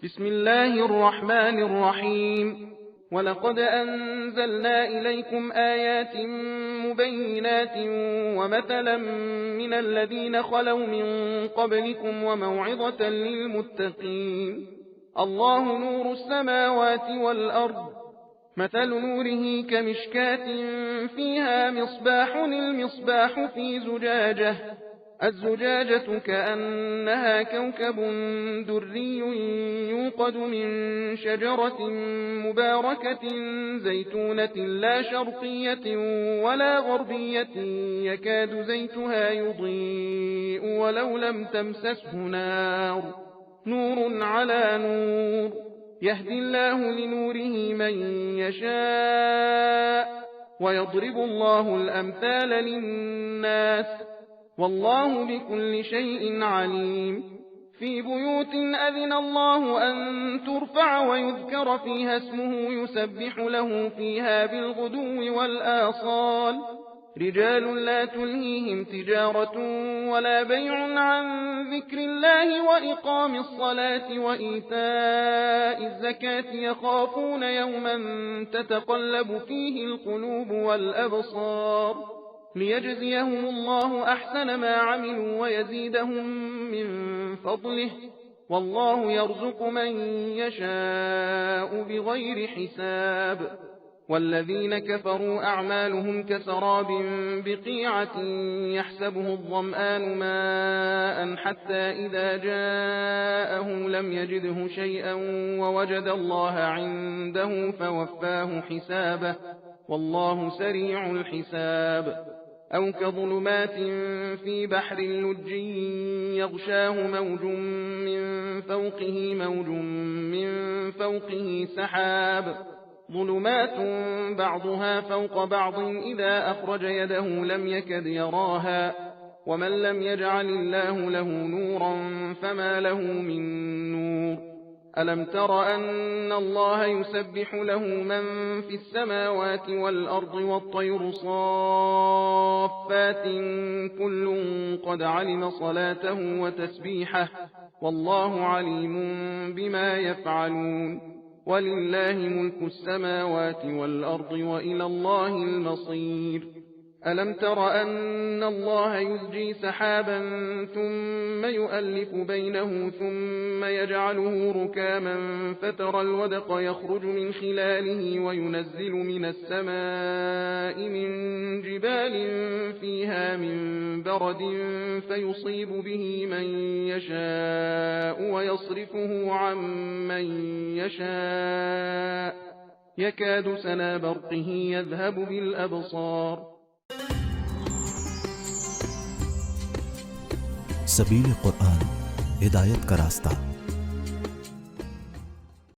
بسم الله الرحمن الرحيم. ولقد أنزلنا إليكم آيات مبينات ومثلا من الذين خلوا من قبلكم وموعظة للمتقين. الله نور السماوات والأرض، مثل نوره كمشكاة فيها مصباح، المصباح في زجاجة، الزجاجة كأنها كوكب دري يوقد من شجرة مباركة زيتونة لا شرقية ولا غربية يكاد زيتها يضيء ولو لم تمسسه نار، نور على نور، يهدي الله لنوره من يشاء ويضرب الله الأمثال للناس والله بكل شيء عليم. في بيوت أذن الله أن ترفع ويذكر فيها اسمه يسبح له فيها بالغدو والآصال، رجال لا تلهيهم تجارة ولا بيع عن ذكر الله وإقام الصلاة وإيتاء الزكاة يخافون يوما تتقلب فيه القلوب والأبصار، ليجزيهم الله أحسن ما عملوا ويزيدهم من فضله، والله يرزق من يشاء بغير حساب. والذين كفروا أعمالهم كسراب بقيعة يحسبه الظمآن ماء حتى إذا جاءه لم يجده شيئا ووجد الله عنده فوفاه حسابه، والله سريع الحساب. أو كظلمات في بحر لجي يغشاه موج من فوقه موج من فوقه سحاب، ظلمات بعضها فوق بعض إذا أخرج يده لم يكد يراها، ومن لم يجعل الله له نورا فما له من نور. ألم تر أن الله يسبح له من في السماوات والأرض والطير صافات كل قد علم صلاته وتسبيحه، والله عليم بما يفعلون. ولله ملك السماوات والأرض وإلى الله المصير. ألم تر أن الله يزجي سحابا ثم يؤلف بينه ثم يجعله ركاما فترى الودق يخرج من خلاله وينزل من السماء من جبال فيها من برد فيصيب به من يشاء ويصرفه عن من يشاء يكاد سنا برقه يذهب بالأبصار. सबील कुरान हिदायत का रास्ता।